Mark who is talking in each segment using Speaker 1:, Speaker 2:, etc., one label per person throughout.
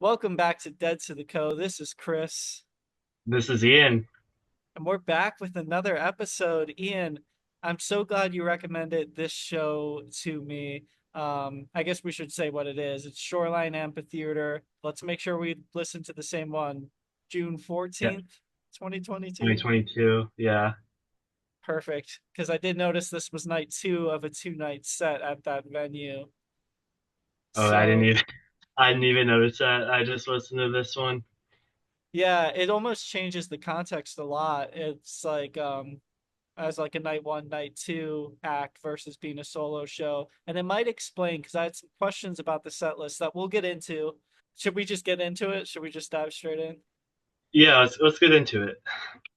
Speaker 1: Welcome back to Dead to the Co. This is Chris,
Speaker 2: This is Ian.
Speaker 1: and we're back with another episode. Ian, I'm so glad you recommended this show to me. I guess we should say what it is. It's Shoreline Amphitheater. Let's make sure we listen to the same one. June
Speaker 2: Yeah,
Speaker 1: 14th, 2022.
Speaker 2: 2022. Yeah.
Speaker 1: Perfect. Because I did notice this was night two of a two-night set at that venue.
Speaker 2: Oh, I didn't
Speaker 1: So
Speaker 2: even I didn't even notice that. I just listened to this one.
Speaker 1: yeah, it almost changes the context a lot. It's like as like a night one, night two act versus being a solo show. And it might explain because I had some questions about the set list that we'll get into. Should we just get into it? Should we just dive straight in?
Speaker 2: Yeah, let's get into it.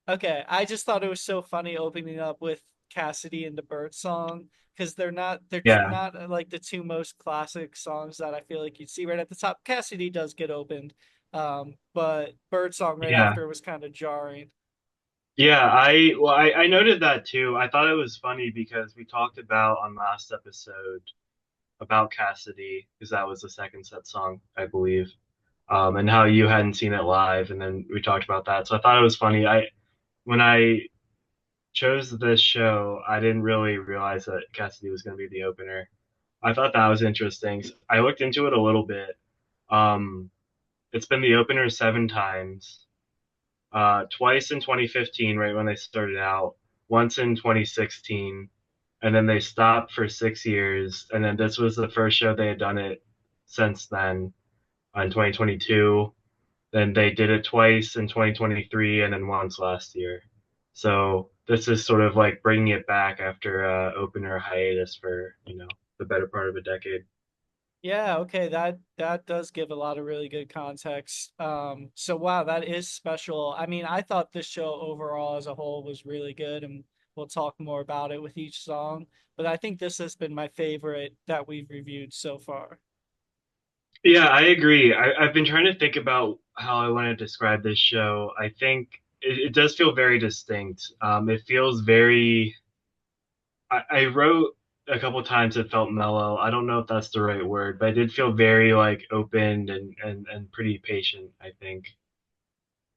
Speaker 1: Okay, I just thought it was so funny opening up with Cassidy and the Bird song because
Speaker 2: Yeah.
Speaker 1: not like the two most classic songs that I feel like you'd see right at the top. Cassidy does get opened, but Bird song right
Speaker 2: Yeah.
Speaker 1: after was kind of jarring.
Speaker 2: Yeah, I noted that too. I thought it was funny because we talked about on last episode about Cassidy, because that was the second set song, I believe. And how you hadn't seen it live, and then we talked about that. So I thought it was funny. I when I chose this show, I didn't really realize that Cassidy was going to be the opener. I thought that was interesting. I looked into it a little bit. Um, it's been the opener seven times. Twice in 2015, right when they started out. Once in 2016, and then they stopped for 6 years. And then this was the first show they had done it since then, in 2022. Then they did it twice in 2023, and then once last year. So this is sort of like bringing it back after opener hiatus for the better part of a decade.
Speaker 1: Yeah, okay, that does give a lot of really good context. So wow, that is special. I mean, I thought this show overall as a whole was really good, and we'll talk more about it with each song. But I think this has been my favorite that we've reviewed so far.
Speaker 2: Yeah, I agree. I've been trying to think about how I want to describe this show. I think it does feel very distinct. It feels very. I wrote a couple times it felt mellow. I don't know if that's the right word, but I did feel very like open and pretty patient, I think.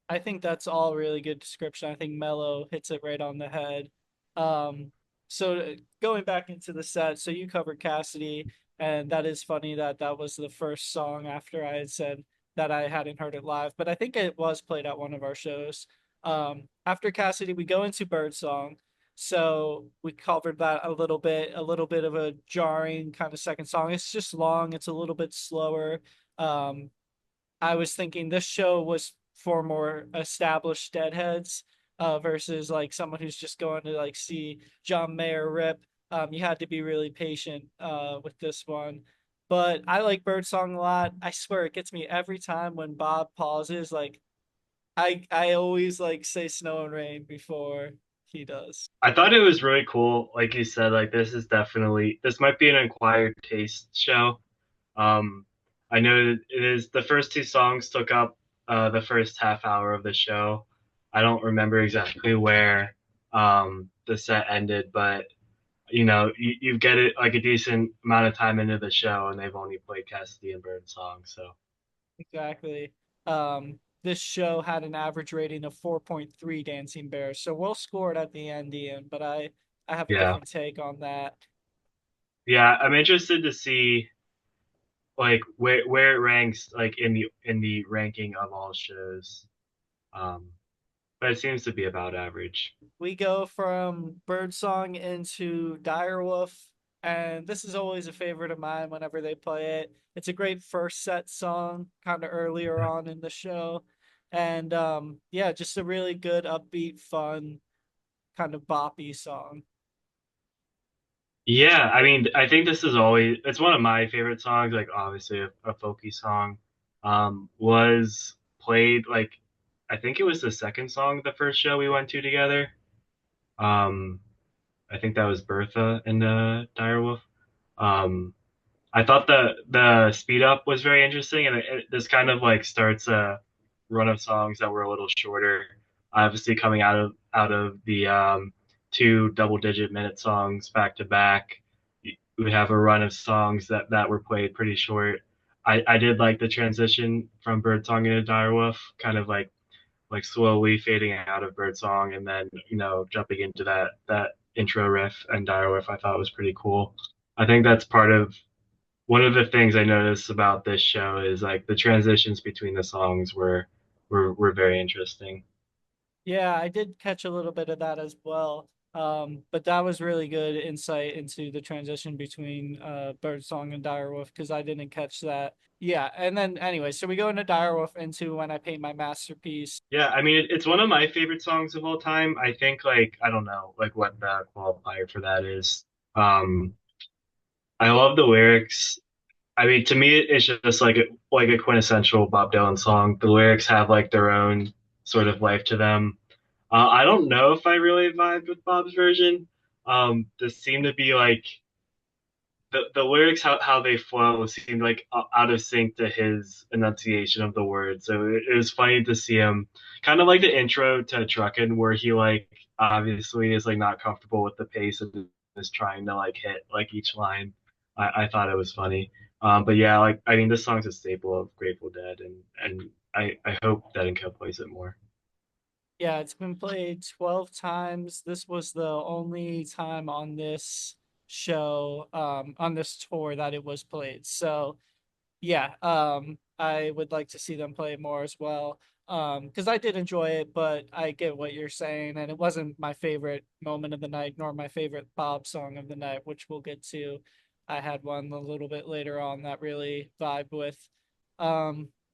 Speaker 1: I think that's all really good description. I think Mello hits it right on the head. Um, so going back into the set, so you covered Cassidy, and that is funny that that was the first song after I had said that I hadn't heard it live, but I think it was played at one of our shows. After Cassidy, we go into Birdsong. So we covered that a little bit of a jarring kind of second song. It's just long, it's a little bit slower. Um, I was thinking this show was for more established deadheads versus like someone who's just going to like see John Mayer rip. You had to be really patient with this one. But I like Birdsong a lot. I swear it gets me every time when Bob pauses. Like I always like say snow and rain before he does.
Speaker 2: I thought it was really cool. Like you said, like this might be an acquired taste show. Um, I know it is the first two songs took up the first half hour of the show. I don't remember exactly where the set ended, but you get it like a decent amount of time into the show, and they've only played Cassidy and Bird songs. So
Speaker 1: Exactly. This show had an average rating of 4.3 Dancing Bears. So we'll score it at the end, Ian, but I have a
Speaker 2: yeah,
Speaker 1: different take on that.
Speaker 2: yeah, I'm interested to see like where it ranks like in the ranking of all shows. Um, but it seems to be about average.
Speaker 1: We go from Birdsong into Direwolf, and this is always a favorite of mine whenever they play it. It's a great first set song, kind of earlier on in the show. And yeah, just a really good, upbeat, fun, kind of boppy song.
Speaker 2: Yeah, I mean, I think this is always it's one of my favorite songs, like obviously a folky song. Was played like I think it was the second song the first show we went to together. Um, I think that was Bertha and Direwolf. Um, I thought the speed up was very interesting, and this kind of like starts a run of songs that were a little shorter. Obviously, coming out of the two double-digit minute songs back to back, we have a run of songs that were played pretty short. I did like the transition from Birdsong into Direwolf, kind of like slowly fading out of Birdsong and then jumping into that intro riff and Direwolf. I thought was pretty cool. I think that's part of one of the things I noticed about this show is like the transitions between the songs were very interesting.
Speaker 1: Yeah, I did catch a little bit of that as well. But that was really good insight into the transition between Birdsong and Direwolf because I didn't catch that. Yeah, and then anyway, so we go into Direwolf into When I Paint My Masterpiece.
Speaker 2: Yeah, I mean it's one of my favorite songs of all time. I think like I don't know like what the qualifier for that is. Um, I love the lyrics. I mean, to me, it's just like a quintessential Bob Dylan song. The lyrics have like their own sort of life to them. I don't know if I really vibed with Bob's version. This seemed to be like the lyrics how they flow seemed like out of sync to his enunciation of the words. So it was funny to see him kind of like the intro to Truckin' where he like obviously is like not comfortable with the pace and is trying to like hit like each line. I thought it was funny. But yeah, like I mean this song's a staple of Grateful Dead and I hope Dead and Co plays it more.
Speaker 1: Yeah, it's been played 12 times. This was the only time on this show, on this tour that it was played. So yeah, I would like to see them play more as well. Because I did enjoy it, but I get what you're saying, and it wasn't my favorite moment of the night, nor my favorite Bob song of the night, which we'll get to. I had one a little bit later on that really vibe with.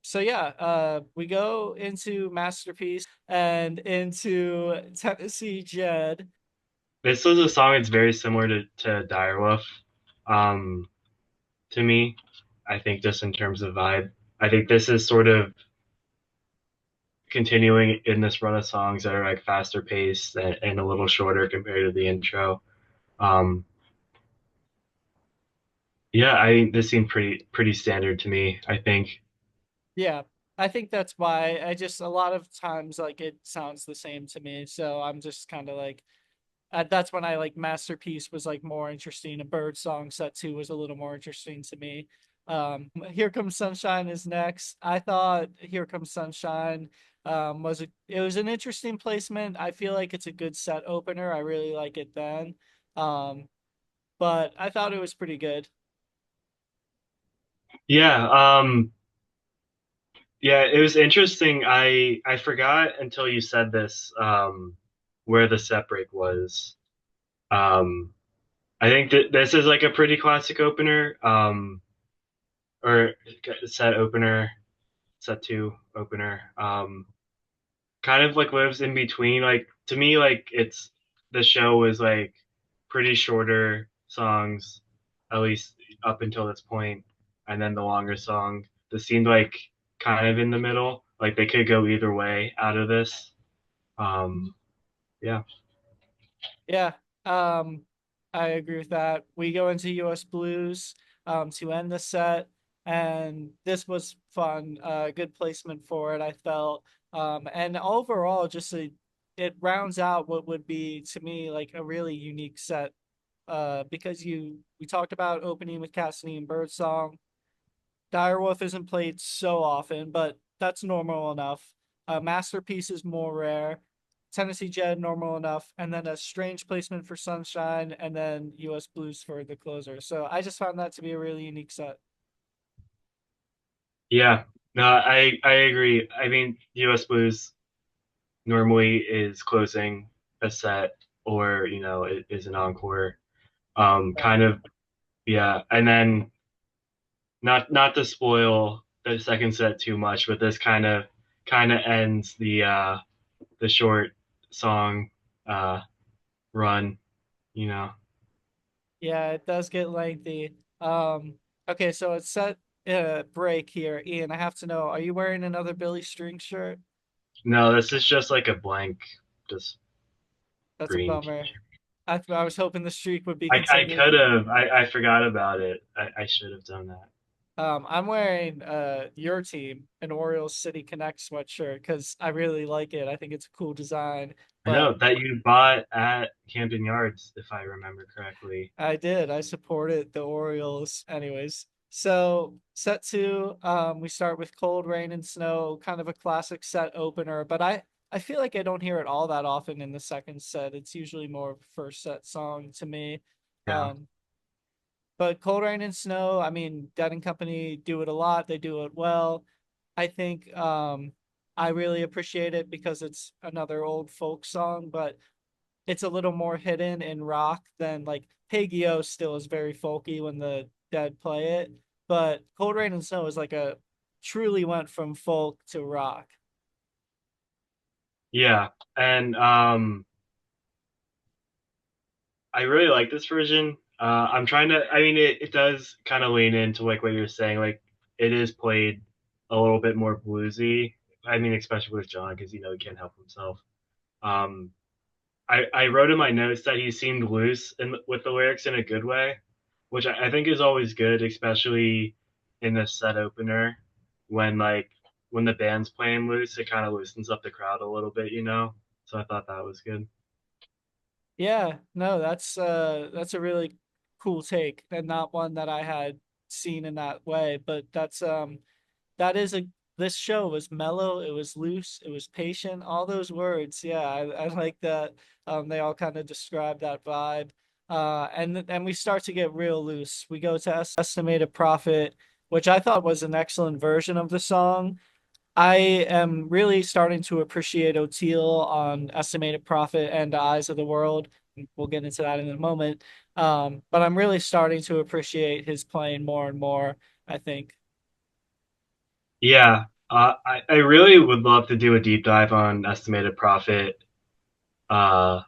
Speaker 1: So yeah, we go into Masterpiece and into Tennessee Jed.
Speaker 2: This was a song that's very similar to Direwolf. Um, to me. I think just in terms of vibe. I think this is sort of continuing in this run of songs that are like faster paced and a little shorter compared to the intro. Um, yeah, this seemed pretty standard to me. I think.
Speaker 1: Yeah, I think that's why I just a lot of times like it sounds the same to me. So I'm just kind of like that's when I like Masterpiece was like more interesting. A Bird Song Set 2 was a little more interesting to me. Here Comes Sunshine is next. I thought Here Comes Sunshine it was an interesting placement. I feel like it's a good set opener. I really like it then. Um, but I thought it was pretty good.
Speaker 2: Yeah, yeah, it was interesting. I forgot until you said this where the set break was. Um, I think that this is like a pretty classic opener, or set opener, set two opener. Kind of like lives in between. Like to me, like it's the show was like pretty shorter songs, at least up until this point, and then the longer song. This seemed like kind of in the middle. Like they could go either way out of this. Um, yeah.
Speaker 1: Yeah, um, I agree with that. We go into US Blues to end the set, and this was fun. Good placement for it, I felt. And overall, it rounds out what would be to me like a really unique set. Because we talked about opening with Cassidy and Birdsong. Direwolf isn't played so often, but that's normal enough. Masterpiece is more rare. Tennessee Jed, normal enough. And then a strange placement for Sunshine, and then US Blues for the closer. So I just found that to be a really unique set.
Speaker 2: Yeah. No, I agree. I mean, US Blues normally is closing a set or, is an encore.
Speaker 1: Right.
Speaker 2: Kind of, yeah. And then not to spoil the second set too much, but this kind of ends the short song uh run, you know.
Speaker 1: Yeah, it does get lengthy. Okay, so it's set break here. Ian, I have to know, are you wearing another Billy String shirt?
Speaker 2: No, this is just like a blank, just
Speaker 1: That's a
Speaker 2: green
Speaker 1: bummer.
Speaker 2: t-shirt.
Speaker 1: I was hoping the streak would be
Speaker 2: I
Speaker 1: continued.
Speaker 2: could have. I forgot about it. I should have done that.
Speaker 1: I'm wearing your team, an Orioles City Connect sweatshirt because I really like it. I think it's a cool design.
Speaker 2: I
Speaker 1: But
Speaker 2: know that you bought at Camden Yards, if I remember correctly.
Speaker 1: I did. I supported the Orioles anyways. So set two, we start with Cold Rain and Snow, kind of a classic set opener, but I feel like I don't hear it all that often in the second set. It's usually more of a first set song to me.
Speaker 2: Yeah.
Speaker 1: Um, but Cold Rain and Snow, I mean, Dead and Company do it a lot. They do it well. I think I really appreciate it because it's another old folk song, but it's a little more hidden in rock than like Peggy-O still is very folky when the Dead play it, but Cold Rain and Snow is like a truly went from folk to rock.
Speaker 2: Yeah. And I really like this version. I'm trying to. I mean, it does kind of lean into like what you're saying. Like it is played a little bit more bluesy. I mean, especially with John, because he can't help himself. Um, I wrote in my notes that he seemed loose with the lyrics in a good way, which I think is always good, especially in the set opener when when the band's playing loose, it kind of loosens up the crowd a little bit. So I thought that was good.
Speaker 1: Yeah, no, that's a really cool take and not one that I had seen in that way, but that is a this show was mellow, it was loose, it was patient, all those words. Yeah, I like that. They all kind of describe that vibe. And we start to get real loose. We go to Estimated Profit, which I thought was an excellent version of the song. I am really starting to appreciate O'Teal on Estimated Profit and Eyes of the World. We'll get into that in a moment. But I'm really starting to appreciate his playing more and more, I think.
Speaker 2: Yeah, I really would love to do a deep dive on estimated profit uh,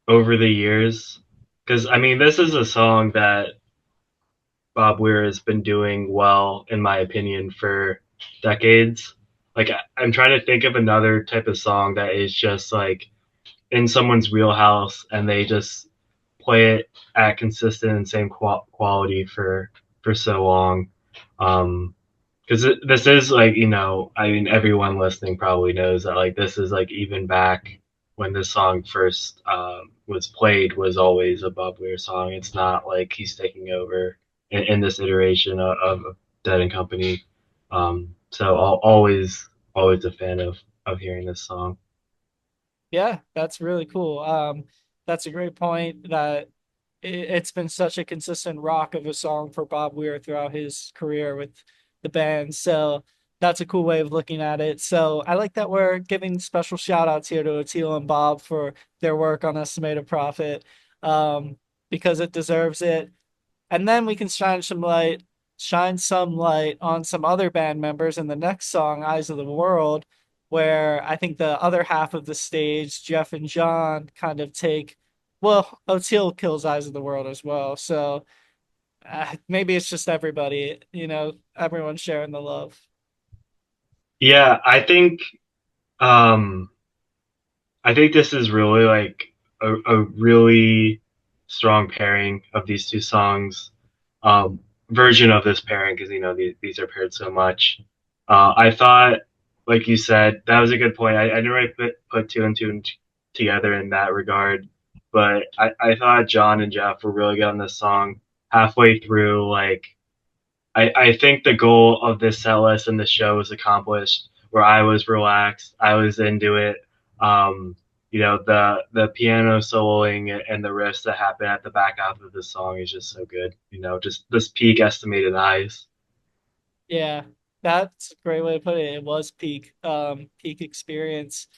Speaker 2: over the years, because I mean, this is a song that Bob Weir has been doing well, in my opinion, for decades. Like, I'm trying to think of another type of song that is just like in someone's wheelhouse and they just play it at consistent and same quality for so long. Um, because this is like I mean everyone listening probably knows that like this is like even back when this song first was played was always a Bob Weir song. It's not like he's taking over in this iteration of Dead and Company. So always a fan of hearing this song.
Speaker 1: Yeah, that's really cool. That's a great point that it's been such a consistent rock of a song for Bob Weir throughout his career with the band. So that's a cool way of looking at it. So I like that we're giving special shout outs here to Oteil and Bob for their work on Estimated Profit, um, because it deserves it. And then we can shine some light on some other band members in the next song, Eyes of the World, where I think the other half of the stage, Jeff and John, kind of take, well, O'Teal kills Eyes of the World as well. So maybe it's just everybody, everyone sharing the love.
Speaker 2: Yeah, um I think this is really like a really strong pairing of these two songs. Um, Version of this pairing because these are paired so much. I thought, like you said, that was a good point. I didn't really put two and together in that regard, but I thought John and Jeff were really good on this song. Halfway through, like I think the goal of this set list and the show was accomplished where I was relaxed, I was into it. Um, the piano soloing and the riffs that happen at the back half of the song is just so good. Just this peak estimated highs.
Speaker 1: Yeah, that's a great way to put it. It was peak experience.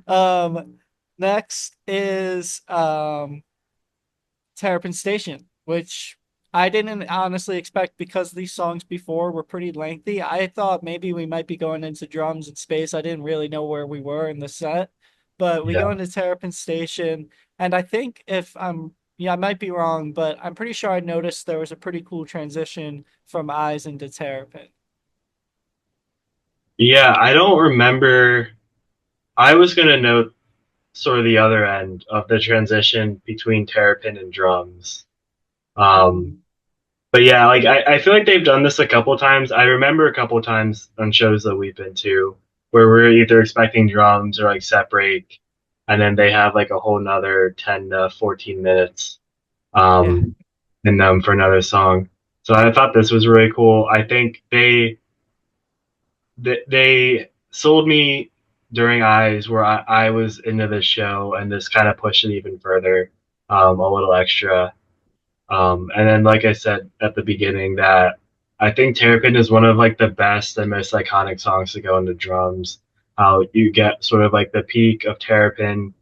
Speaker 1: Um, Next is Terrapin Station, which I didn't honestly expect because these songs before were pretty lengthy. I thought maybe we might be going into drums and space. I didn't really know where we were in the set, but we go
Speaker 2: Yeah.
Speaker 1: into Terrapin Station, and I think if I'm yeah, I might be wrong, but I'm pretty sure I noticed there was a pretty cool transition from Eyes into Terrapin.
Speaker 2: Yeah, I don't remember. I was gonna note sort of the other end of the transition between terrapin and drums. Um,
Speaker 1: Mhm.
Speaker 2: But yeah, like I feel like they've done this a couple times. I remember a couple times on shows that we've been to where we're either expecting drums or like set break, and then they have like a whole nother 10 to 14 minutes
Speaker 1: Yeah.
Speaker 2: um in them for another song. So I thought this was really cool. I think they sold me during Eyes where I was into this show, and this kind of pushed it even further, a little extra. And then, like I said at the beginning, that I think Terrapin is one of like the best and most iconic songs to go into drums. How you get sort of like the peak of Terrapin,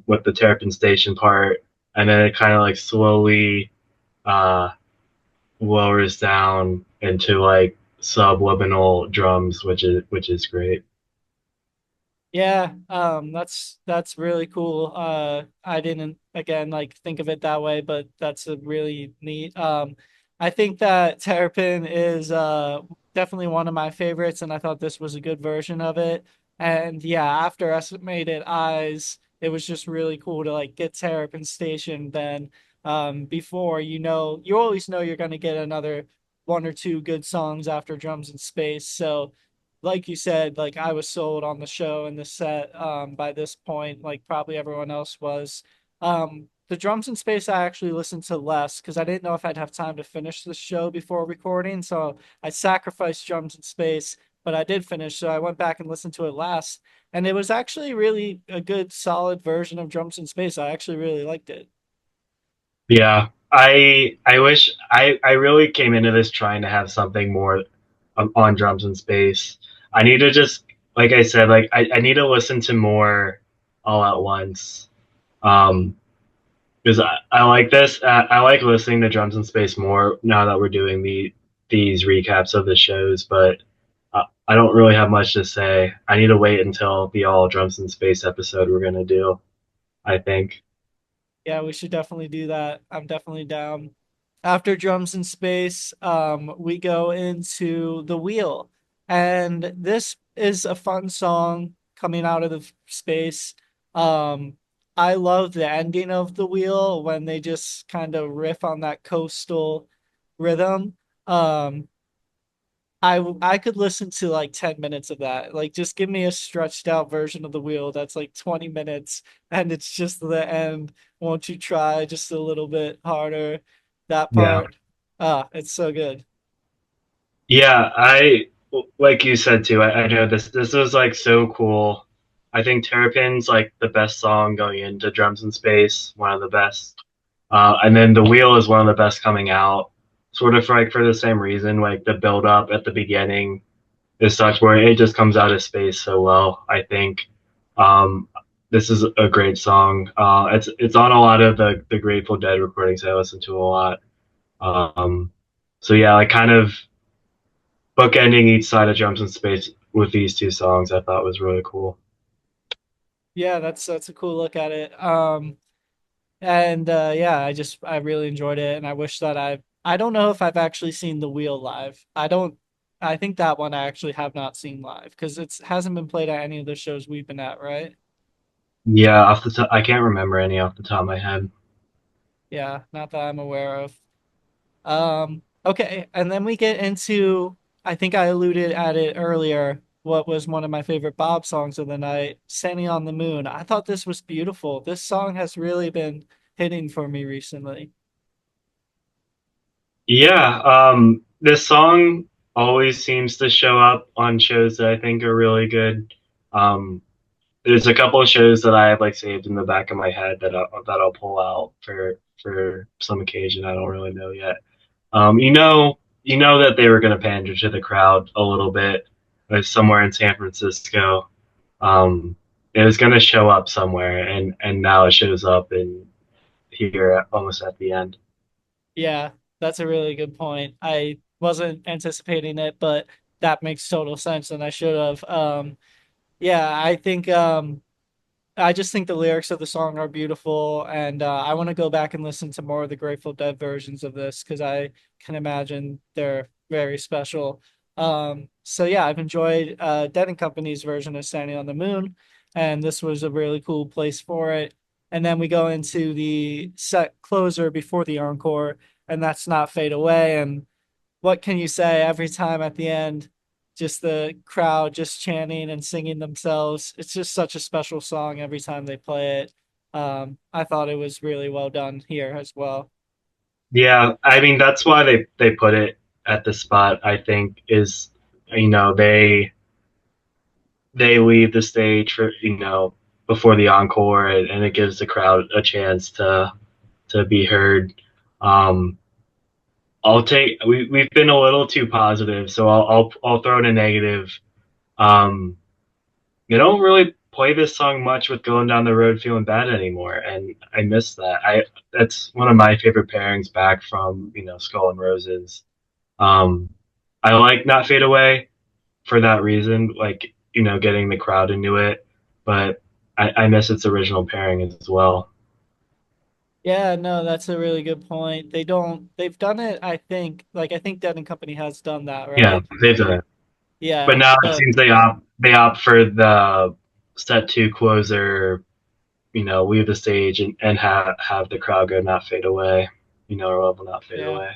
Speaker 2: with the Terrapin Station part, and then it kind of like slowly uh, lowers down into like subliminal drums, which is great.
Speaker 1: Yeah, that's really cool. I didn't again like think of it that way, but that's a really neat. I think that Terrapin is definitely one of my favorites, and I thought this was a good version of it. And yeah, after Estimated Eyes, it was just really cool to like get Terrapin Station. Then before you always know you're gonna get another one or two good songs after Drums in Space. So like you said, like I was sold on the show and the set by this point, like probably everyone else was. The Drums in Space I actually listened to less because I didn't know if I'd have time to finish the show before recording, so I sacrificed Drums in Space, but I did finish, so I went back and listened to it last, and it was actually really a good, solid version of Drums in Space. I actually really liked it.
Speaker 2: Yeah, I wish I really came into this trying to have something more on drums in space. I need to just like I said, like I need to listen to more all at once. Um, because I like this. I like listening to drums in space more now that we're doing these recaps of the shows, but I don't really have much to say. I need to wait until the all drums in space episode we're gonna do, I think.
Speaker 1: Yeah, we should definitely do that. I'm definitely down. After Drums in Space, we go into The Wheel. And this is a fun song coming out of the space. Um, I love the ending of The Wheel when they just kind of riff on that coastal rhythm. Um, I could listen to like 10 minutes of that. Like just give me a stretched out version of the wheel that's like 20 minutes and it's just the end. Won't you try just a little bit harder? That
Speaker 2: Yeah.
Speaker 1: part. Ah, it's so good.
Speaker 2: Yeah, I like you said too. I know this was like so cool. I think Terrapin's like the best song going into Drums in Space, one of the best. And then The Wheel is one of the best coming out, sort of like for the same reason. Like the build up at the beginning is such where it just comes out of space so well. I think um, this is a great song. It's on a lot of the Grateful Dead recordings I listen to a lot. Um, so yeah, like kind of bookending each side of Jumps in Space with these two songs, I thought was really cool.
Speaker 1: Yeah, that's a cool look at it. And yeah, I really enjoyed it and I wish that I don't know if I've actually seen The Wheel live. I think that one I actually have not seen live because it hasn't been played at any of the shows we've been at, right?
Speaker 2: Yeah, off the top, I can't remember any off the top of my head.
Speaker 1: Yeah, not that I'm aware of. Okay, and then we get into, I think I alluded at it earlier, what was one of my favorite Bob songs of the night, Standing on the Moon. I thought this was beautiful. This song has really been hitting for me recently.
Speaker 2: Yeah, this song always seems to show up on shows that I think are really good. Um, there's a couple of shows that I have like saved in the back of my head that I'll pull out for some occasion. I don't really know yet. You know that they were going to pander to the crowd a little bit, somewhere in San Francisco. Um, it was going to show up somewhere, and now it shows up in here almost at the end.
Speaker 1: Yeah, that's a really good point. I wasn't anticipating it, but that makes total sense, and I should have. Yeah, I just think the lyrics of the song are beautiful, and I want to go back and listen to more of the Grateful Dead versions of this because I can imagine they're very special. So yeah, I've enjoyed Dead and Company's version of Standing on the Moon, and this was a really cool place for it. And then we go into the set closer before the encore, and that's Not Fade Away. And what can you say every time at the end? Just the crowd just chanting and singing themselves. It's just such a special song every time they play it. I thought it was really well done here as well.
Speaker 2: Yeah, I mean that's why they put it at the spot, I think, is they leave the stage for before the encore, and it gives the crowd a chance to be heard. Um, we've been a little too positive, so I'll throw in a negative. Um, they don't really play this song much with going down the road feeling bad anymore, and I miss that. I That's one of my favorite pairings back from Skull and Roses. Um, I like Not Fade Away for that reason, like getting the crowd into it, but I miss its original pairing as well.
Speaker 1: Yeah, no, that's a really good point. They've done it, I think, like I think Dead and Company has done that,
Speaker 2: Yeah,
Speaker 1: right?
Speaker 2: they've done it, but
Speaker 1: Yeah,
Speaker 2: now it
Speaker 1: but
Speaker 2: seems they opt for the set two closer, leave the stage and have the crowd go Not Fade Away, or Love Will Not Fade
Speaker 1: yeah.
Speaker 2: Away.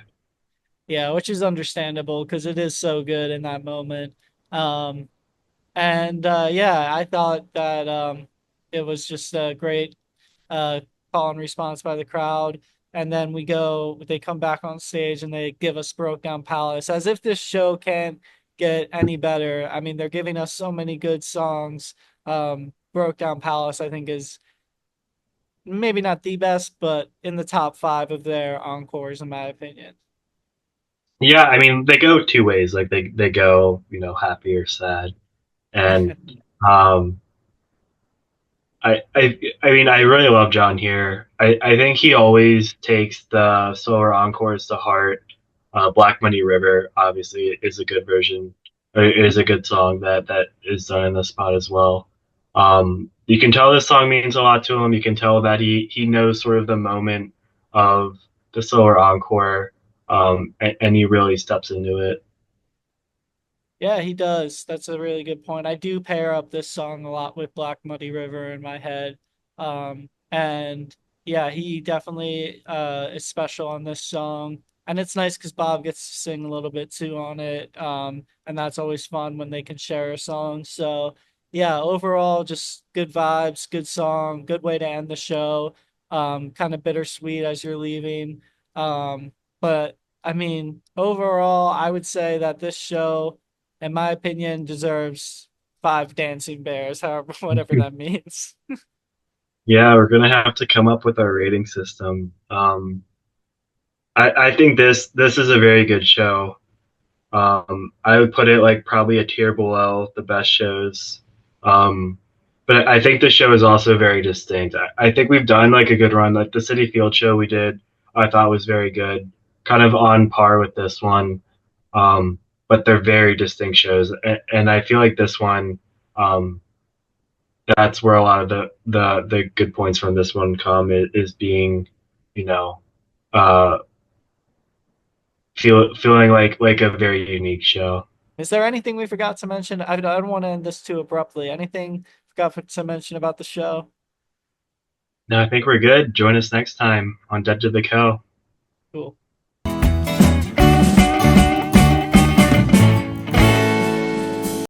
Speaker 1: Yeah, which is understandable because it is so good in that moment. Um, and yeah, I thought that it was just a great uh, call and response by the crowd. And then they come back on stage and they give us Broke Down Palace as if this show can't get any better. I mean, they're giving us so many good songs. Broke Down Palace, I think, is maybe not the best, but in the top five of their encores, in my opinion.
Speaker 2: Yeah, I mean they go two ways. Like they go happy or sad, and um, I mean I really love John here. I think he always takes the solar encores to heart. Black Money River obviously is a good version, or is a good song that is done in the spot as well. You can tell this song means a lot to him. You can tell that he knows sort of the moment of the solar encore, and he really steps into it.
Speaker 1: Yeah, he does. That's a really good point. I do pair up this song a lot with Black Muddy River in my head. And yeah, he definitely is special on this song. And it's nice because Bob gets to sing a little bit too on it. And that's always fun when they can share a song. So yeah, overall, just good vibes, good song, good way to end the show. Kind of bittersweet as you're leaving. But I mean, overall, I would say that this show in my opinion, deserves five dancing bears, however, whatever that means.
Speaker 2: Yeah, we're gonna have to come up with our rating system. I think this is a very good show. I would put it like probably a tier below the best shows. Um, but I think the show is also very distinct. I think we've done like a good run. Like the City Field show we did, I thought was very good, kind of on par with this one. Um, but they're very distinct shows, and I feel like this one, um, that's where a lot of the good points from this one come is being, you know, uh, feeling like a very unique show.
Speaker 1: Is there anything we forgot to mention? I don't want to end this too abruptly. Anything forgot to mention about the show?
Speaker 2: No, I think we're good. Join us next time on Dead to the Co.
Speaker 1: Cool.